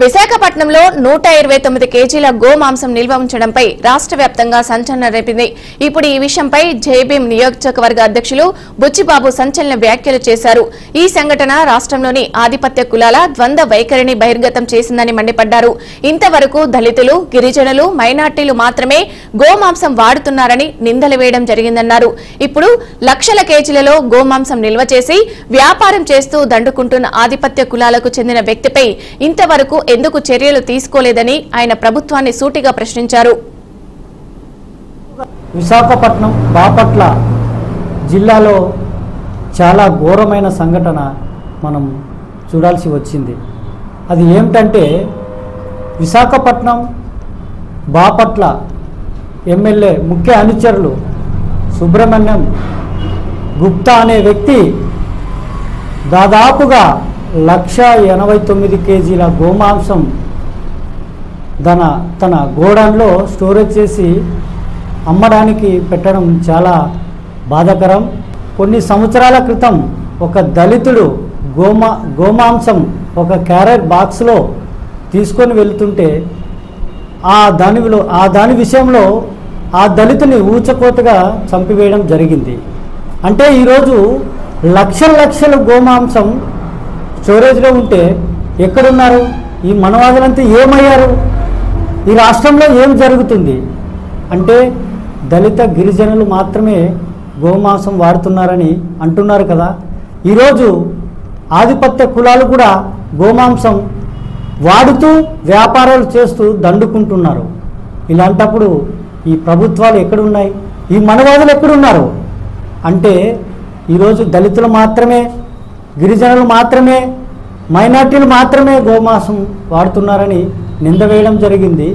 విశాఖపట్నంలో 129 కేజీల గోమాంసం నిల్వ ఉంచడంపై రాష్ట్ర వ్యాప్తంగా సంచలనం రేపింది. ఇప్పుడు ఈ విషయంపై జేబీఎం నియోజకవర్గ అధ్యక్షులు బుచ్చిబాబు సంచలన వ్యాఖ్యలు చేశారు. ఈ సంఘటన రాష్ట్రంలోని ఆధిపత్య కులాల ద్వంద్వ వైఖరిని బహిర్గతం చేసిందని మండిపడ్డారు. ఇంతవరకు దళితులు, గిరిజనులు, మైనార్టీలు మాత్రమే గోమాంసం వాడుతున్నారని నిందలు వేయడం జరిగిందన్నారు. ఇప్పుడు లక్షల కేజీలలో గోమాంసం నిల్వ చేసి వ్యాపారం చేస్తూ దండుకుంటున్న ఆధిపత్య కులాలకు చెందిన వ్యక్తిపై ఇంతవరకు ఎందుకు చర్యలు తీసుకోలేదని ఆయన ప్రభుత్వాన్ని సూటిగా ప్రశ్నించారు. విశాఖపట్నం బాపట్ల జిల్లాలో చాలా ఘోరమైన సంఘటన మనం చూడాల్సి వచ్చింది. అది ఏమిటంటే విశాఖపట్నం బాపట్ల ఎమ్మెల్యే ముఖ్య అనుచరులు సుబ్రహ్మణ్యం గుప్తా అనే వ్యక్తి దాదాపుగా 189 కేజీల గోమాంసం తన గోడౌన్లో స్టోరేజ్ చేసి అమ్మడానికి పెట్టడం చాలా బాధాకరం. కొన్ని సంవత్సరాల క్రితం ఒక దళితుడు గోమాంసం ఒక క్యారెట్ బాక్స్లో తీసుకొని వెళ్తుంటే దాని విషయంలో ఆ దళితుని ఊచకోతగా చంపివేయడం జరిగింది. అంటే ఈరోజు లక్షల గోమాంసం స్టోరేజ్లో ఉంటే ఎక్కడున్నారు? ఈ మనవాదులంతా ఏమయ్యారు? ఈ రాష్ట్రంలో ఏం జరుగుతుంది అంటే దళిత గిరిజనులు మాత్రమే గోమాంసం వాడుతున్నారని అంటున్నారు కదా. ఈరోజు ఆధిపత్య కులాలు కూడా గోమాంసం వాడుతూ వ్యాపారాలు చేస్తూ దండుకుంటున్నారు. ఇలాంటప్పుడు ఈ ప్రభుత్వాలు ఎక్కడున్నాయి? ఈ మనవాదులు ఎక్కడున్నారు? అంటే ఈరోజు దళితులు మాత్రమే, గిరిజనులు మాత్రమే, మైనార్టీలు మాత్రమే గోమాంసం వాడుతున్నారని నింద వేయడం జరిగింది.